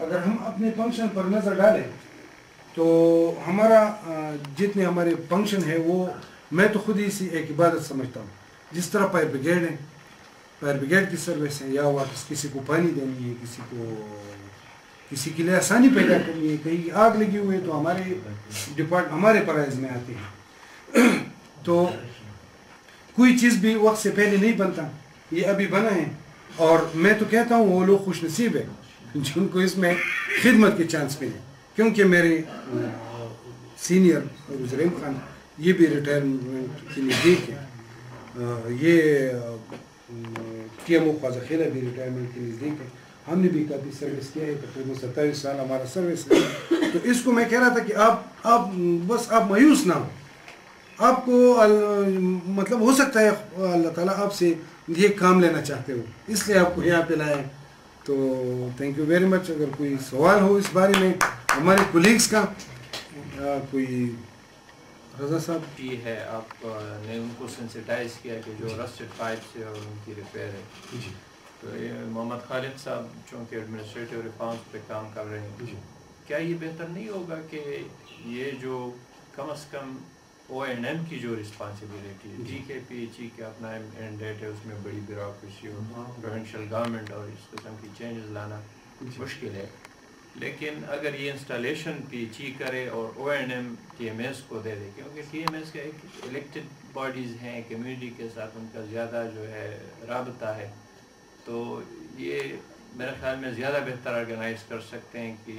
اگر ہم اپنے فنکشن پر نظر ڈالیں تو ہمارا جتنے ہمارے فنکشن ہے وہ میں تو خود ہی اسی ایک عبادت سمجھتا ہوں. جس طرح فائر بریگیڈ ہے، فائر بریگیڈ کی سروس ہے، یا واٹر کسی کو پانی دینی ہے، کسی کے لیے آسانی پیدا کرنی ہے، کہیں آگ لگی ہوئی ہے تو ہمارے فرائض میں آتے ہیں. تو کوئی چیز بھی وقت سے پہلے نہیں بنتا، یہ ابھی بنا ہے. اور میں تو کہتا ہوں وہ لوگ خوش نصیب ہے جن کو اس میں خدمت کے چانس ملے، کیونکہ میرے سینئر زریم خان یہ بھی ریٹائرمنٹ کے نزدیک ہے، یہ ٹی ایم او خواجہ خیلہ بھی ریٹائرمنٹ کے نزدیک ہے. ہم نے بھی کافی سروس کیا ہے، تقریباً 27 سال ہمارا سروس ہے. تو اس کو میں کہہ رہا تھا کہ آپ مایوس نہ ہو. آپ کو مطلب ہو سکتا ہے اللہ تعالیٰ آپ سے یہ کام لینا چاہتے ہو، اس لیے آپ کو یہاں پہ لائے. تو تھینک یو ویری مچ. اگر کوئی سوال ہو اس بارے میں ہمارے کولیگس کا، کوئی رضا صاحب یہ ہے آپ نے ان کو سینسیٹائز کیا کہ جو رسٹڈ پائپس ہے اور ان کی ریپیئر ہے. تو یہ محمد خالد صاحب چونکہ ایڈمنسٹریٹو ریفارمس پہ کام کر رہے ہیں، کیا یہ بہتر نہیں ہوگا کہ یہ جو کم از کم O&M کی جو رسپانسبلٹی ہے، جی کے پی ایچ ای کا اپنا مینڈیٹ ہے، اس میں بڑی بیوروکریسی ہو، پروونشل گورنمنٹ اور اس قسم کی چینجز لانا مشکل ہے. لیکن اگر یہ انسٹالیشن پی ایچ ای کرے اور O&M ٹی ایم ایس کو دے دے، کیونکہ ٹی ایم ایس کا ایک الیکٹڈ باڈیز ہیں، کمیونٹی کے ساتھ ان کا زیادہ جو ہے رابطہ ہے، تو یہ میرے خیال میں زیادہ بہتر آرگنائز کر سکتے ہیں کہ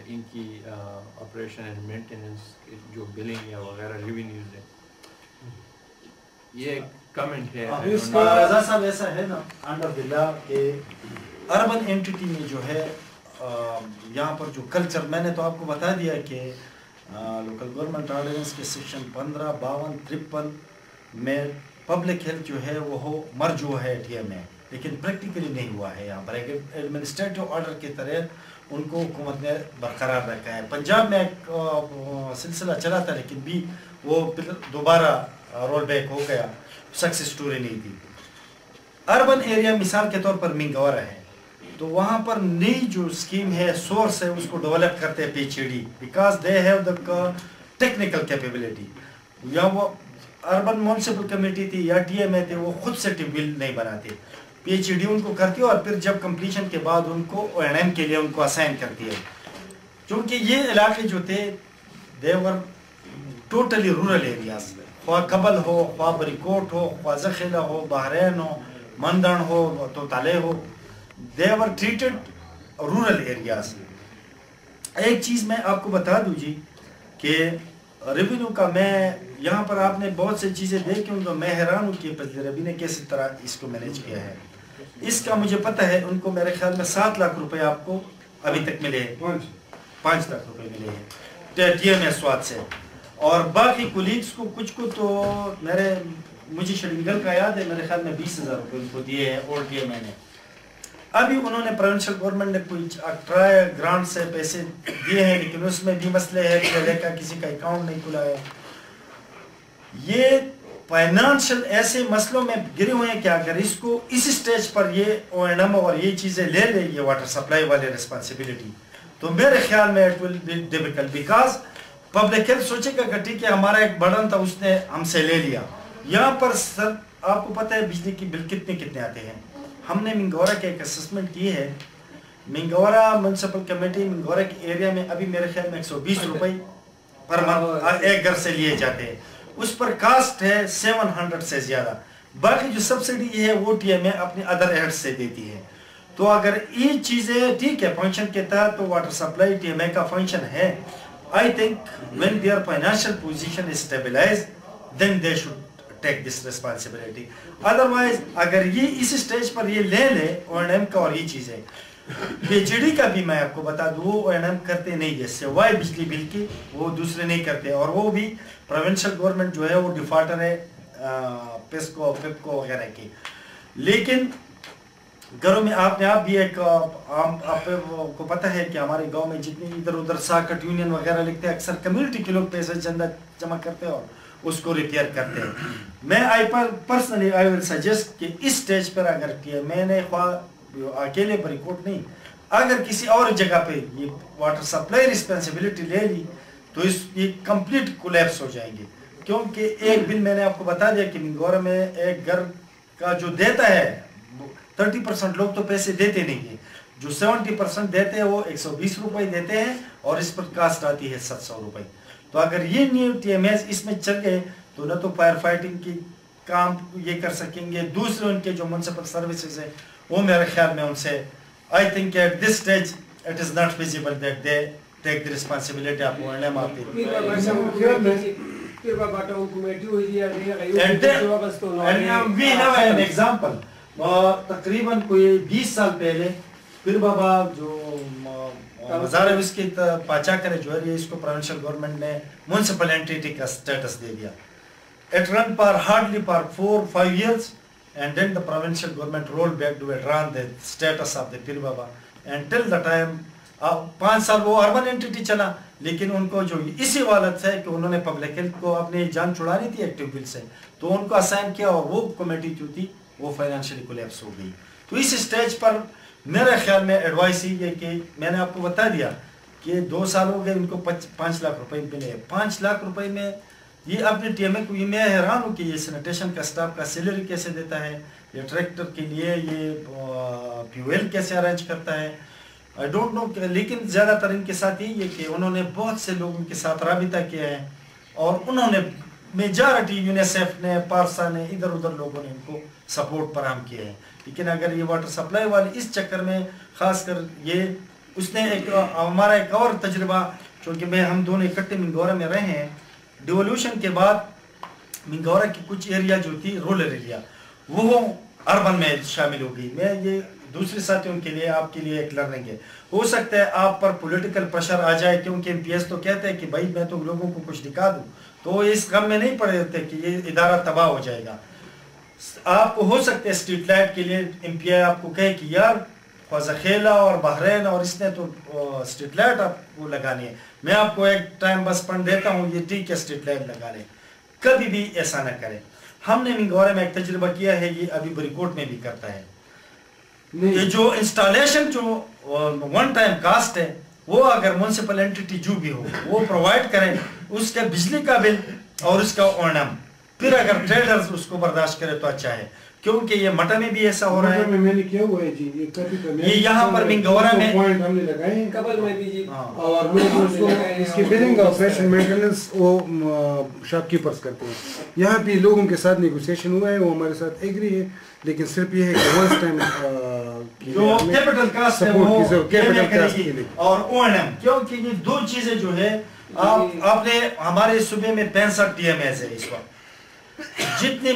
ان کی آپریشن اینڈ مینٹیننس جو بلنگ یا وغیرہ ریونیوز ہیں. یہ ایک کمنٹ ہے. رضا صاحب ایسا ہے نا انڈر دی لا کہ اربن اینٹیٹی میں جو ہے یہاں پر جو کلچر، میں نے تو آپ کو بتا دیا کہ لوکل گورنمنٹ آرڈیننس کے سیکشن 15، 52، 53 میں پبلک ہیلتھ جو ہے وہ مرج ہوا ہے ٹی ایم اے، لیکن پریکٹیکلی نہیں ہوا ہے. یہاں پر ایک ایڈمنسٹریٹو آرڈر کے تحت ان کو حکومت نے برقرار رکھا ہے. پنجاب میں ایک سلسلہ چلا تھا لیکن بھی وہ دوبارہ رول بیک ہو گیا، سکسیس سٹوری نہیں تھی. اربن ایریا مثال کے طور پر منگورا ہے، تو وہاں پر نئی جو اسکیم ہے، سورس ہے، اس کو ڈیولپ کرتے ہیں P H D, because they have the technical capability. یا وہ اربن میونسپل کمیٹی تھی یا ٹی ایم اے تھے، وہ خود سے بل نہیں بناتے، پی ایچ ڈی ان کو کرتی ہے اور پھر جب کمپلیشن کے بعد ان کو O&M کے لیے ان کو اسائن کرتی ہے. چونکہ یہ علاقے جو تھے دے ور ٹوٹلی رورل ایریاز، خواہ کبل ہو، خواہ بریکوٹ ہو، خواہ زخیلہ ہو، بحرین ہو، مندن ہو، توتالے ہو، they were treated rural areas. ایک چیز میں آپ کو بتا دوں جی کہ ریونیو کا، میں یہاں پر آپ نے بہت سی چیزیں دیکھی ہوں تو میں حیران ہوں کہ ریونیو نے کیسی طرح اس کو مینیج کیا ہے. اس کا مجھے پتہ ہے ان کو میرے خیال میں 7 لاکھ روپے آپ کو ابھی تک ملے ہیں، 5 لاکھ روپے ملے ہیں ٹی ایم ایس واد سے، اور باقی کولیگس کو کچھ کو تو مجھے شرنگل کا یاد ہے، میرے خیال میں 20,000 روپے ان کو دیے ہیں اور ٹی ایم اے نے. ابھی انہوں نے پروونشل گورنمنٹ نے کچھ ٹرائی گرانٹ سے پیسے دیے ہیں، لیکن اس میں بھی مسئلے ہے کہ کسی کا اکاؤنٹ نہیں کھلا ہے. یہ فائنانشل ایسے مسئلوں میں گرے ہوئے ہیں کہ اگر اس کو اس سٹیج پر یہ O&M اور یہ چیزیں لے لے، یہ واٹر سپلائی والے رسپانسبلٹی، تو میرے خیال میں it will be difficult, because public health سوچے گا کہ ٹھیک ہے ہمارا ایک برڈن تھا اس نے ہم سے لے لیا. یہاں پر سر آپ کو پتہ ہے بجلی کی بل کتنے آتے ہیں. ہم نے منگورا کے ایک اسسمنٹ کی ہے، منگورا میونسپل کمیٹی منگورا کے ایریا میں ابھی میرے خیال میں 120 روپے پر منتھ ایک گھر سے لیے جاتے ہیں. اس پر کاسٹ ہے 700 سے زیادہ. باقی جو سبسڈی ہے وہ ٹی ایم اے اپنے ادر ایڈ سے دیتی ہے. تو اگر یہ چیزیں ٹھیک ہے فنکشن کے تحت، تو water supply T M A کا فنکشن ہے. I think when their financial position is stabilise then they should take this responsibility. Otherwise اگر یہ اس سٹیج پر یہ لے لے O&M کا اور یہ چیزیں، پی ایچ ڈی کا بھی میں آپ کو بتا دوں وہ O&M کرتے نہیں، جیسے وائی بجلی بل کی وہ دوسرے نہیں کرتے، اور وہ بھی پروونشل گورنمنٹ جو ہے وہ ڈیفالٹر ہے پیسکو پپکو وغیرہ کی. لیکن گھروں میں آپ بھی ایک آپ کو پتہ ہے کہ ہمارے گاؤں میں جتنی ادھر ادھر ساکٹ یونین وغیرہ لکھتے ہیں، اکثر کمیونٹی کے لوگ پیسے چندہ جمع کرتے ہیں اور اس کو ریپیئر کرتے ہیں. میں پرسنلی آئی ول سجیسٹ کہ اس سٹیج پر اگر کیا، میں نے خواہ اکیلے بریکوٹ نہیں، اگر کسی اور جگہ پہ یہ واٹر سپلائی رسپانسبلٹی لے لی تو یہ کمپلیٹ کولیپس ہو جائیں گے. کیونکہ ایک بل میں نے آپ کو بتا دیا کہ منگورا میں ایک گھر کا جو دیتا ہے 30% لوگ تو پیسے دیتے نہیں ہیں, جو 70% دیتے ہیں وہ 120 روپے دیتے ہیں اور اس پر کاسٹ آتی ہے 700 روپے. تو اگر یہ نیو ٹی ایم ایز اس میں چل گئے تو نہ تو فائر فائٹنگ کی کام یہ کر سکیں گے, دوسرے ان کے جو میونسپل سروسز ہیں وہ میرے خیال میں ان سے I think at this stage it is not feasible that they take the responsibility of onus of the. We have an example. تقریباً کوئی 20 سال پہلے پیر بابا جو مزار اس کی پاچا کرے جو ہے اس کو پروونشل گورنمنٹ نے میونسپل اینٹیٹی کا سٹیٹس دے دیا. It ran for hardly for 4-5 years and then the provincial government rolled back to run the status of the Pir Baba until the time 5 سال وہ اربن اینٹیٹی چلا, لیکن ان کو جو اسی والد ہے کہ انہوں نے پبلک ہیلتھ کو اپنی جان چھڑانی تھی ایکٹیو بل سے, تو ان کو اسائن کیا اور وہ کمیٹی جو تھی وہ فائنینشلی کولیپس ہو گئی. تو اس اسٹیج پر میرے خیال میں ایڈوائس ہی ہے کہ میں نے آپ کو بتا دیا کہ 2 سال ہو گئے ان کو 5 لاکھ روپے ملے. 5 لاکھ روپے میں یہ اپنے ٹی ایم اے کو یہ میں حیران ہوں کہ یہ سینیٹیشن کا سٹاف کا سیلری کیسے دیتا ہے, یہ ٹریکٹر کے لیے یہ فیول کیسے ارینج کرتا ہے, آئی ڈونٹ نو. لیکن زیادہ تر ان کے ساتھ یہ کہ انہوں نے بہت سے لوگوں کے ساتھ رابطہ کیا ہے اور انہوں نے میجارٹی یونیسیف نے, پارسا نے, ادھر ادھر لوگوں نے ان کو سپورٹ فراہم کیا ہے. لیکن اگر یہ واٹر سپلائی والے اس چکر میں خاص کر یہ اس نے ایک ہمارا ایک اور تجربہ, چونکہ ہم دونوں اکٹھے منگورا میں رہے ہیں, ڈیولوشن کے بعد منگورا کی کچھ ایریا جو تھی رورل ایریا وہ اربن میں شامل ہو گئی. میں یہ دوسرے ساتھیوں کے لیے آپ کے لیے ایک لرننگ ہے. ہو سکتا ہے آپ پر پولیٹیکل پریشر آ جائے کیونکہ ایم پی ایس تو کہتے ہیں کہ بھائی میں تو لوگوں کو کچھ دکھا دوں, تو اس غم میں نہیں پڑے تھے کہ یہ ادارہ تباہ ہو جائے گا. آپ کو ہو سکتا ہے اسٹریٹ لائٹ کے لیے ایم پی آئی آپ کو کہے کہ یار خواجہ خیلا اور بحرین اور اس نے تو اسٹریٹ لائٹ آپ کو لگانی ہے, میں آپ کو ایک ٹائم بس فنڈ دیتا ہوں, یہ ٹھیک ہے اسٹریٹ لائٹ لگا لیں. کبھی بھی ایسا نہ کریں. ہم نے منگورے میں ایک تجربہ کیا ہے, یہ ابھی بریکوٹ میں بھی کرتا ہے. یہ جو انسٹالیشن جو ون ٹائم کاسٹ ہے وہ اگر میونسپل اینٹیٹی جو بھی ہو وہ پرووائڈ کریں, اس کا بجلی کا بل اور اس کا اونم, پھر اگر ٹریڈرز اس کو برداشت کرے تو اچھا ہے. کیونکہ یہ مٹا میں بھی ایسا ہو رہا ہے, میں نے کیا ہوا ہے جی, یہ یہاں پر منگورا میں پوائنٹ ہم نے لگائے ہیں قبل میں بھی جی, اور لوگ اس کو اس کی بلنگ آپریشن مینٹیننس وہ شاپ کیپرز کرتے ہیں. یہاں بھی لوگوں کے ساتھ نیگوسیشن ہوا ہے, وہ ہمارے ساتھ ایگری ہے, لیکن صرف یہ ہے کہ ونس ٹائم جو کیپٹل کاسٹ ہے وہ کیپٹل کاسٹ اور او این ایم, کیونکہ یہ دو چیزیں جو ہے آپ نے ہمارے صوبے میں 65 ٹی ایم ایز ہے اس وقت. جتنے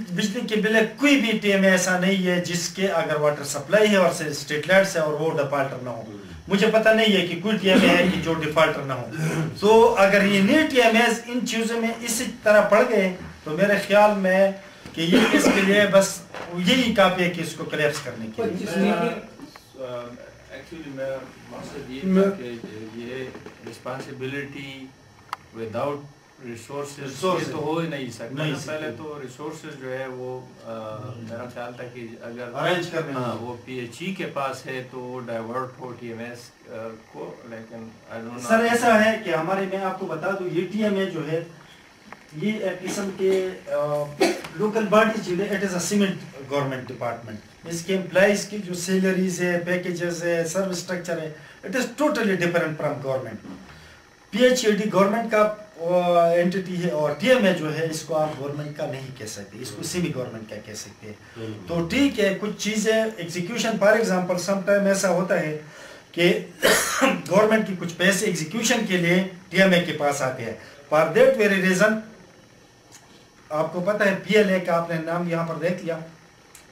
بجلی کے بل ہے کوئی بھی ٹی ایم ایسا نہیں ہے جس کے اگر واٹر سپلائی ہے اور اسٹریٹ لائٹس ہے اور وہ ڈیفالٹر نہ ہو. مجھے پتہ نہیں ہے کہ کوئی ٹی ایم اے ہے کہ جو ڈیفالٹر نہ ہو. تو اگر یہ نئے ٹی ایم ایز ان چیزوں میں اسی طرح پڑ گئے تو میرے خیال میں کہ یہ اس کے لیے بس یہی کافی ہے کہ اس کو کلیپس کرنے کے لیے. ایکچولی میں مقصد یہ تھا کہ یہ رسپانسبلٹی وداؤٹ ریسورسز تو ہو ہی نہیں سکتا. پہلے تو ریسورسز جو ہے وہ میرا خیال تھا کہ اگر وہ پی ایچ ای کے پاس ہے تو وہ ڈائیورٹ ہو ٹی ایم ایس کو, لیکن سر ایسا ہے کہ ہمارے میں آپ کو بتا دوں یہ ٹی ایم اے جو ہے یہ ایک قسم کے لوکل باڈی جو ہے, it is a semi government department. اس کے امپلائیز کی جو سیلریز ہے, پیکیجز ہے, سروس اسٹرکچر ہے, it is totally different from government. P H E D government کا اینٹیٹی ہے اور ٹی ایم اے جو ہے اس کو آپ گورنمنٹ کا نہیں کہہ سکتے, اس کو سیمی گورنمنٹ کا کہہ سکتے ہیں. تو ٹھیک ہے کچھ چیزیں execution, for example some time ایسا ہوتا ہے کہ گورنمنٹ کی کچھ پیسے ایگزیکیوشن کے لیے ٹی ایم اے کے پاس آتے ہیں. فار دیٹ ویری ریزن آپ کو پتہ ہے پی ایل اے کا آپ نے نام یہاں پر دیکھ لیا,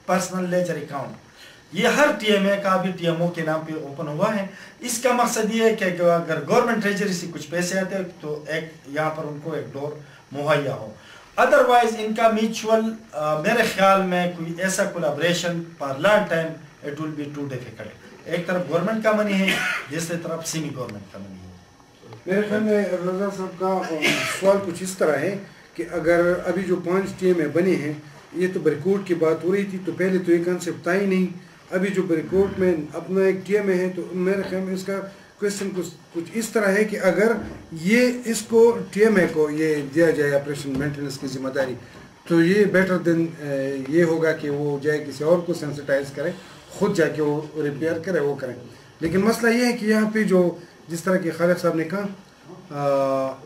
پرسنل لیجر اکاؤنٹ, یہ ہر ٹی ایم اے کا بھی ٹی ایم او کے نام پہ اوپن ہوا ہے. اس کا مقصد یہ ہے کہ اگر گورنمنٹ ٹریجری سے کچھ پیسے آتے ہیں تو ایک یہاں پر ان کو ایک ڈور مہیا ہو. ادروائز ان کا میوچول میرے خیال میں کوئی ایسا collaboration for long time it will be too difficult. ایک طرف گورنمنٹ کا منی ہے, دوسری طرف سیمی گورنمنٹ کا منی ہے. میرے خیال میں رضا صاحب کا سوال کچھ اس طرح ہے کہ اگر ابھی جو 5 ٹی ایم اے بنے ہیں, یہ تو بریکوٹ کی بات ہو رہی تھی, تو پہلے تو یہ کانسیپٹ تھا ہی نہیں. ابھی جو بریکوٹ میں اپنا ایک ٹی ایم اے ہے، تو میرے خیال میں اس کا کوشچن کچھ اس طرح ہے کہ اگر یہ اس کو ٹی ایم اے کو یہ دیا جائے آپریشن مینٹیننس کی ذمہ داری، تو یہ بیٹر دین یہ ہوگا کہ وہ جائے کسی اور کو سینسٹائز کرے، خود جا کے وہ ریپیئر کرے، وہ کریں. لیکن مسئلہ یہ ہے کہ یہاں پہ جو جس طرح کہ خالق صاحب نے کہا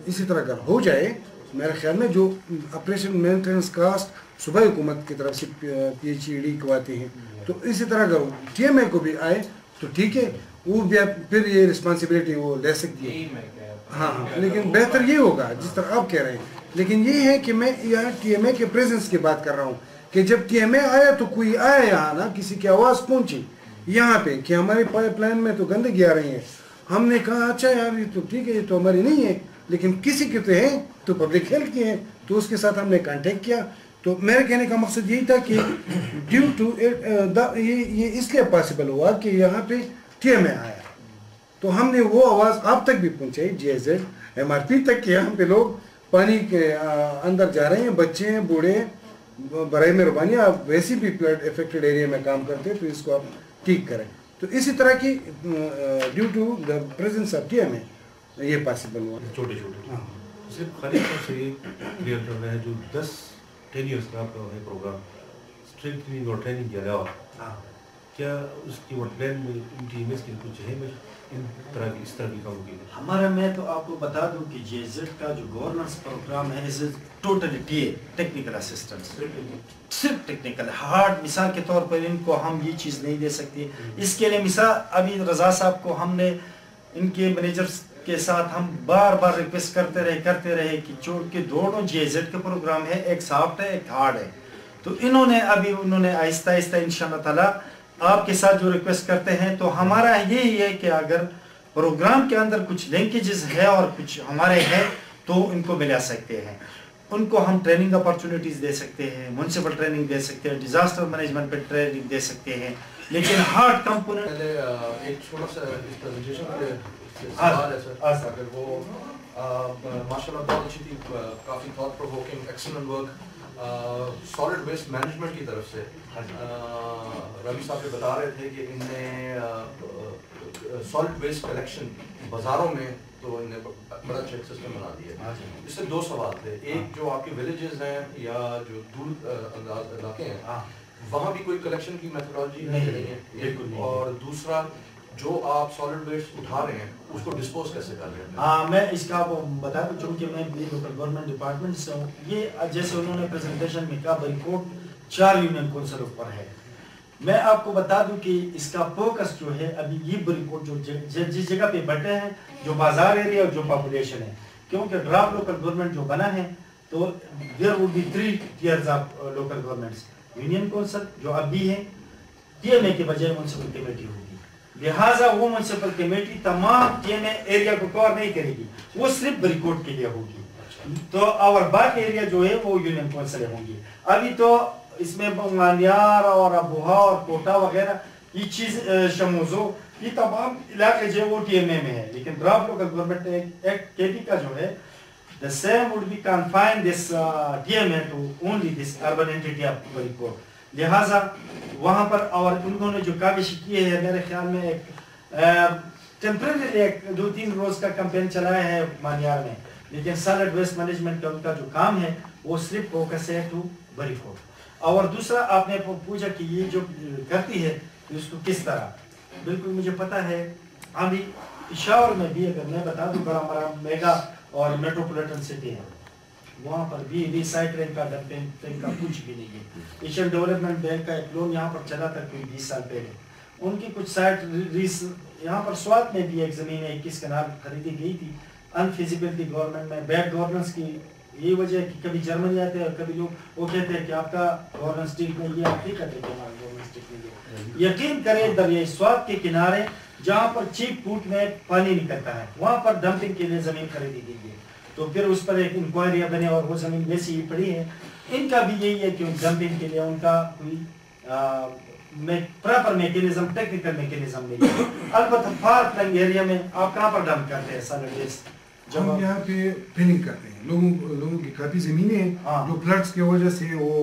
اسی طرح اگر ہو جائے، میرے خیال میں جو آپریشن مینٹیننس کاسٹ صوبائی حکومت کی طرف سے پی ایچ ای ڈی کو آتے ہیں، تو اسی طرح اگر ٹی ایم اے کو بھی آئے تو ٹھیک ہے، وہ بھی پھر یہ رسپانسبلٹی وہ لے سکتی ہے. ہاں لیکن بہتر یہ ہوگا جس طرح آپ کہہ رہے ہیں. لیکن یہ ہے کہ میں یہاں ٹی ایم اے کے پریزنس کی بات کر رہا ہوں کہ جب ٹی ایم اے آیا تو کوئی آیا یہاں نا، کسی کی آواز پہنچی یہاں پہ کہ ہماری پائپ لائن میں تو گندگی آ رہی ہے. ہم نے کہا اچھا یار یہ تو ٹھیک ہے، یہ تو ہماری نہیں ہے، لیکن کسی کے تو ہے، تو پبلک ہیلتھ کی ہے، تو اس کے ساتھ ہم نے کانٹیکٹ کیا. تو میرے کہنے کا مقصد یہی تھا کہ ڈیو ٹو یہ اس لیے پاسبل ہوا کہ یہاں پہ ٹی ایم اے آیا، تو ہم نے وہ آواز آپ تک بھی پہنچائی، G S and M R P تک، کہ یہاں پہ لوگ پانی کے اندر جا رہے ہیں، بچے ہیں، بوڑھے ہیں، برائے مہربانی آپ ویسی بھی فلڈ افیکٹڈ ایریا میں کام کرتے ہیں تو اس کو آپ ٹھیک کریں. تو اسی طرح کی due to the presence of T M A یہ پاسبل ہوا. چھوٹے صرف خالد صاحب سے یہ کلیئر کرنا ہے، جو 10 ایئرس کا آپ کا ہے پروگرام اسٹرینتھنگ اور ٹریننگ کے علاوہ، کیا اس کی وہ پلان میں ان ٹی ایم ایس کی کچھ ہے ان طرح کی اس طرح کی کاموں کے لیے؟ ہمارا میں تو آپ کو بتا دوں کہ جے زیڈ کا جو گورننس پروگرام ہے is totally T a technical assistance, صرف ٹیکنیکل. ہارڈ مثال کے طور پر ان کو ہم یہ چیز نہیں دے سکتے. اس کے لیے مثال ابھی رضا صاحب کو ہم نے ان کے مینیجرز کے ساتھ ہم بار بار ریکویسٹ کرتے رہے کہ چونکہ دونوں جے زیڈ کے پروگرام ہے، ایک سافٹ ہے ایک ہارڈ ہے، تو انہوں نے آہستہ آہستہ انشاءاللہ تعالیٰ آپ کے ساتھ جو ریکویسٹ کرتے ہیں. تو ہمارا یہی ہے کہ اگر پروگرام کے اندر کچھ لنکیجز ہے اور کچھ ہمارے ہیں تو ان کو ملا سکتے ہیں. ان کو ہم ٹریننگ اپارچونیٹیز دے سکتے ہیں، میونسپل ٹریننگ دے سکتے ہیں، ڈیزاسٹر مینجمنٹ پہ ٹریننگ دے سکتے ہیں. لیکن ہارڈ کمپوننٹ ایک چھوٹا سا اس پریزنٹیشن پہ سوال ہے سر، اگر وہ ماشاء اللہ بہت اچھی تھی، کافی thought provoking, excellent work solid waste management کی طرف سے. روی صاحب یہ بتا رہے تھے کہ ان نے سالڈ ویسٹ کلیکشن بازاروں میں تو ان نے بڑا اچھا سسٹم بنا دیا. اس سے 2 سوال تھے. ایک جو آپ کے ولیجز ہیں یا جو دور انداز علاقے ہیں وہاں بھی کوئی کلیکشن کی میتھڈالوجی نہیں ہے، اور دوسرا جو آپ سالڈ ویسٹ اٹھا رہے ہیں اس کو ڈسپوز کیسے کر رہے ہیں؟ ہاں میں اس کا آپ بتا دوں، چونکہ میں لوکل گورنمنٹ ڈپارٹمنٹ سے ہوں. یہ جیسے انہوں نے پریزنٹیشن میں کہا بریکوٹ 4 یونین کونسل پر ہے. میں آپ کو بتا دوں کہ اس کا فوکس جو ہے ابھی یہ بریکوٹ جو جس جگہ پہ بیٹھے ہیں، جو بازار ایریا اور جو پاپولیشن ہے، کیونکہ ڈرافٹ لوکل گورنمنٹ جو بنا ہے تو there would be 3 tiers of local governments. Union council جو اب بھی ہے، ٹی ایم اے کے بجائے میونسپل کمیٹی ہوگی، لہٰذا وہ میونسپل کمیٹی تمام ٹی ایم اے ایریا کو کور نہیں کرے گی، وہ صرف بریکوٹ کے لیے ہوگی. تو اور باقی ایریا جو ہے وہ یونین کونسل ہوں گی. ابھی تو اس میں مانیار اور ابوہا اور کوٹا وغیرہ یہ چیز شموزو یہ تمام علاقے جو وہ ٹی ایم اے میں ہے. لیکن ڈرافٹ لوکل گورنمنٹ ایکٹ کے پی کا جو ہے the same would be confined this TMA to only this urban entity of Barikot. لہٰذا وہاں پر اور انہوں نے جو کاوش کی ہے، میرے خیال میں ایک ٹیمپریری ایک 2-3 روز کا کمپین چلایا ہے مانیار میں، لیکن سالڈ ویسٹ مینجمنٹ کا ان کا جو کام ہے وہ صرف فوکس ہے ٹو بریکوٹ. اور دوسرا آپ نے پوچھا کہ یہ جو کرتی ہے اس کو کس طرح، بالکل مجھے پتا ہے. ابھی پشاور میں بھی اگر میں بتا دوں بڑا میگا اور میٹروپولیٹن سٹی ہے، وہاں پر بھی ریسائکلنگ کا ڈمپنگ کا کچھ بھی نہیں ہے. ایشین ڈیولپمنٹ بینک کا ایک لون یہاں پر چلا تھا کوئی 20 سال پہلے، ان کی کچھ سائٹ یہاں پر سوات میں بھی ایک زمین 21 کنال خریدی گئی تھی. انفیزیبلٹی گورنمنٹ میں بیڈ گورننس کی یہی وجہ ہے کہ کبھی جرمنی آتے ہیں اور کبھی لوگ وہ کہتے ہیں کہ آپ کا گورننس ٹھیک نہیں ہے، آپ ٹھیک کرتے کہ ہمارا گورننس ٹھیک نہیں ہے. یقین کریں دریائے سوات کے کنارے جہاں پر چیپ فوٹ میں پانی نکلتا ہے وہاں پر ڈمپنگ کے لیے زمین خریدی گئی ہے. تو پھر اس پر ایک انکوائری بنے اور وہ زمین ویسی ہی پڑی ہے. ان کا بھی یہی ہے کہ ڈمپنگ کے لیے ان کا کوئی پراپر میکینزم، ٹیکنیکل میکینزم نہیں ہے. البتہ فار فلنگ ایریا میں آپ کہاں پر ڈمپ کرتے ہیں سالڈ ویسٹ؟ جب ہم یہاں پہ فلنگ کرتے ہیں، لوگوں کی کافی زمینیں ہیں جو فلڈس کی وجہ سے وہ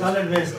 Solid waste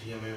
TMA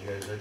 GIZ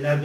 NRB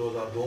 2002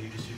DTC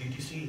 DTC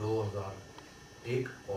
2001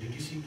DTC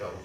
4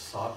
7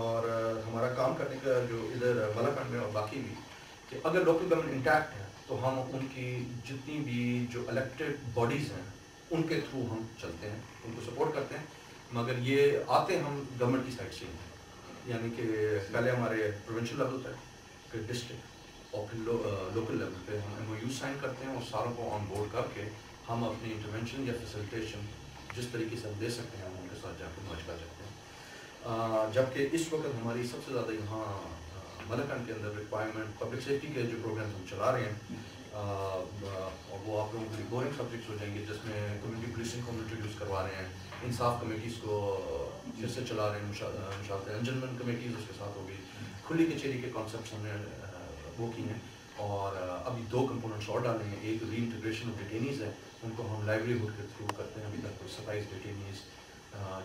اور ہمارا کام کرنے کا جو ادھر ملاکنڈ میں اور باقی بھی کہ اگر لوکل گورنمنٹ انٹیکٹ ہے تو ہم ان کی جتنی بھی جو الیکٹڈ باڈیز ہیں ان کے تھرو ہم چلتے ہیں، ان کو سپورٹ کرتے ہیں، مگر یہ آتے ہم گورنمنٹ کی سائڈ سے ہیں، یعنی کہ پہلے ہمارے پروونشل لیول پہ، پھر ڈسٹرکٹ اور پھر لوکل لیول پہ ہم ایم او یو سائن کرتے ہیں اور ساروں کو آن بورڈ کر کے ہم اپنی انٹرونشن یا فیسیلیٹیشن جس طریقے سے ہم دے سکتے ہیں ہم ان کے ساتھ جا کے مرج کر سکتے ہیں. جبکہ اس وقت ہماری سب سے زیادہ یہاں ملاکنڈ کے اندر ریکوائرمنٹ پبلک سیفٹی کے جو پروگرامس ہم چلا رہے ہیں وہ آپ لوگوں کے لیے بورنگ سبجیکٹس ہو جائیں گے، جس میں کمیونٹی پولیسنگ کو انٹروڈیوس کروا رہے ہیں، انصاف کمیٹیز کو پھر سے چلا رہے ہیں، مشاورت انجمن کمیٹیز اس کے ساتھ ہوگی، کھلی کچہری کے کانسیپٹس ہم نے وہ کی ہیں، اور ابھی 2 کمپوننٹس اور ڈالیں ہیں. ایک ری انٹیگریشن آف ڈیٹینیز ہے، ان کو ہم لائیولیہڈ کے تھرو کرتے ہیں. ابھی تک کوئی 27 ڈیٹینیز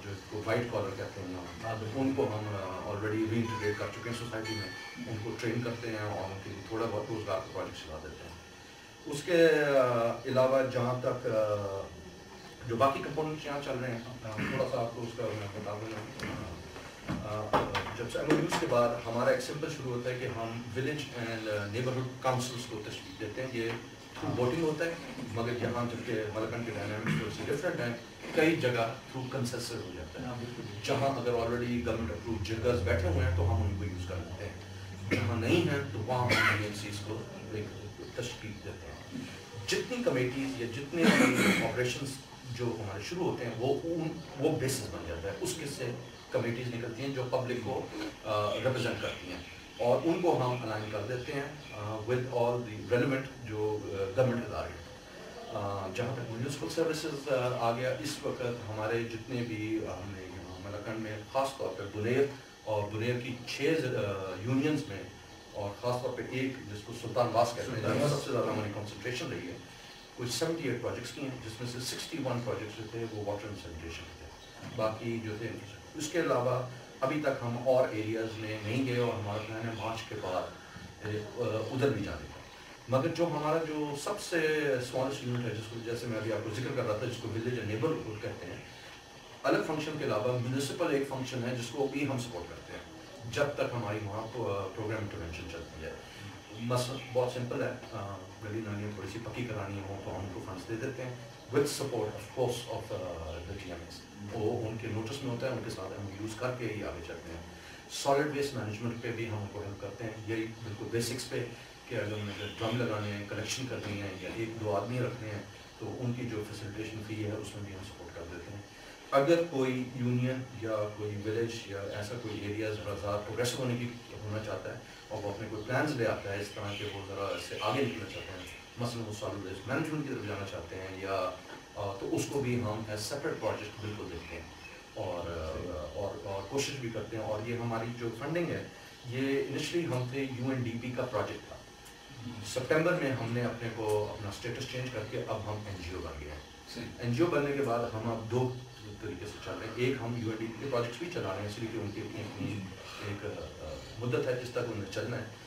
جو وائٹ کالر کہتے ہیں ان کو ہم آلریڈی ری انٹیگریٹ کر چکے ہیں سوسائٹی میں، ان کو ٹرین کرتے ہیں اور ان کے لیے تھوڑا بہت روزگار کا پروجیکٹ چلا دیتے ہیں. اس کے علاوہ جہاں تک جو باقی کمپوننٹس یہاں چل رہے ہیں تھوڑا سا آپ کو اس کا میں بتا دوں. جب ایم او یوز کے بعد ہمارا ایک سمپل شروع ہوتا ہے کہ ہم ولیج اینڈ نیبرہڈ کاؤنسلس کو تشکیل دیتے ہیں. یہ تھرو ووٹنگ ہوتا ہے، مگر یہاں جبکہ ملاکنڈ کے ڈائنامکس تھوڑی سی ڈفرینٹ ہیں، کئی جگہ تھرو کنسنسس ہو جاتا ہے. جہاں اگر آلریڈی گورنمنٹ اپروو جرگاز بیٹھے ہوئے ہیں تو ہم ان کو یوز کر لیتے ہیں، جہاں نہیں ہیں تو وہاں ہم ڈی این سیز کو ایک تشکیل دیتے ہیں. جتنی کمیٹیز یا جتنے آپریشنس جو ہمارے شروع ہوتے ہیں وہ بیسس بن جاتا ہے، اس کے سے کمیٹیز نکلتی ہیں جو پبلک کو ریپرزینٹ کرتی ہیں، اور ان کو ہم الائن کر دیتے ہیں ود آل دی ریلیونٹ جو گورنمنٹ ادارے ہیں. جہاں تک میونسپل سروسز آ گیا، اس وقت ہمارے جتنے بھی ہم نے یہاں ملاکنڈ میں خاص طور پہ بنیر اور بنیر کی 6 یونینز میں، اور خاص طور پہ ایک جس کو سلطان باز کہتے ہیں جہاں سب سے زیادہ ہماری کنسنٹریشن رہی ہے، کچھ 78 پروجیکٹس کی ہیں، جس میں سے 61 پروجیکٹس جو تھے وہ واٹر اینڈ سینیٹیشن تھے، باقی جو تھے. اس کے علاوہ ابھی تک ہم اور ایریاز میں نہیں گئے، اور ہمارا پلان ہے مارچ کے بعد ادھر بھی جانے کا. مگر جو ہمارا جو سب سے اسمالسٹ یونٹ ہے، جس کو جیسے میں ابھی آپ کو ذکر کر رہا تھا، جس کو ولیج اینڈ نیبرہڈ کہتے ہیں، الگ فنکشن کے علاوہ میونسپل ایک فنکشن ہے جس کو بھی ہم سپورٹ کرتے ہیں جب تک ہماری وہاں پروگرام انٹرونشن چلتی ہے. مسئلہ بہت سمپل ہے، گلی نالیاں تھوڑی سی پکی کرانی ہوں تو ہم ان کو فنڈس دے دیتے ہیں with support of course of the T M S. وہ ان کے نوٹس میں ہوتا ہے، ان کے ساتھ ہم یوز کر کے ہی آگے چلتے ہیں. سالڈ ویسٹ مینجمنٹ پہ بھی ہم ان کو ہیلپ کرتے ہیں، یہی بالکل بیسکس پہ کہ اگر انہیں ڈرم لگانے ہیں، کلیکشن کرنی ہے، یا 1-2 آدمی رکھنے ہیں تو ان کی جو فیسیلیٹیشن فی ہے اس میں بھی ہم سپورٹ کر دیتے ہیں. اگر کوئی یونین یا کوئی ولیج یا ایسا کوئی ایریا ذرا زیادہ پروگریسو ہونا چاہتا ہے اور وہ اپنے کوئی پلانز لے آتا ہے اس طرح کے، وہ ذرا اس سے آگے نکلنا چاہتے ہیں، مثلاً وہ سالڈ ویسٹ مینجمنٹ کی طرف جانا چاہتے ہیں، یا تو اس کو بھی ہم ایز سیپریٹ پروجیکٹ بالکل دیکھتے ہیں اور کوشش بھی کرتے ہیں. اور یہ ہماری جو فنڈنگ ہے یہ انیشلی ہم تھے UNDP کا پروجیکٹ تھا. سپٹمبر میں ہم نے اپنے کو اپنا اسٹیٹس چینج کر کے اب ہم NGO بن گئے ہیں. NGO بننے کے بعد ہم اب 2 طریقے سے چل رہے ہیں. ایک ہم UNDP کے پروجیکٹس بھی چلا رہے ہیں، اس لیے کہ ان کی اپنی ایک مدت ہے جس تک انہیں چلنا ہے.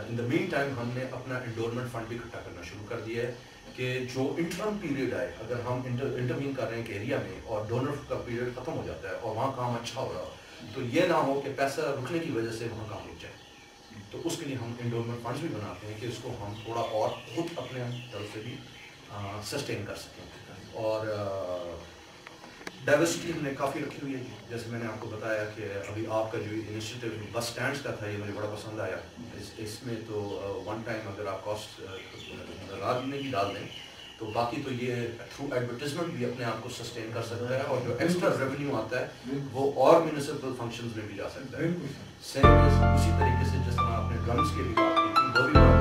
ان دا مین ٹائم ہم نے اپنا انڈورمنٹ فنڈ بھی اکٹھا کرنا شروع کر دیا ہے کہ جو انٹرم پیریڈ آئے، اگر ہم انٹروین کر رہے ہیں ایک ایریا میں اور ڈونر کا پیریڈ ختم ہو جاتا ہے اور وہاں کام اچھا ہو رہا ہو، تو یہ نہ ہو کہ پیسہ رکنے کی وجہ سے وہاں کام رک جائے. تو اس کے لیے ہم انڈورمنٹ فنڈس بھی بناتے ہیں کہ اس کو ہم تھوڑا اور خود اپنے طرف سے بھی سسٹین کر سکیں. اور ڈائیورسٹی ہم نے کافی رکھی ہوئی ہے، جیسے میں نے آپ کو بتایا کہ ابھی آپ کا جو انیشیٹو بس اسٹینڈس کا تھا یہ مجھے بڑا پسند آیا. اس میں تو ون ٹائم اگر آپ کاسٹ رات میں بھی ڈال دیں تو باقی تو یہ تھرو ایڈورٹیزمنٹ بھی اپنے آپ کو سسٹین کر سکتا ہے، اور جو ایکسٹرا ریونیو آتا ہے وہ اور میونسپل فنکشنز میں بھی جا سکتا ہے. سیم اسی طریقے سے جس طرح آپ نے ڈرمس کے بھی بات کی تھی، وہ بھی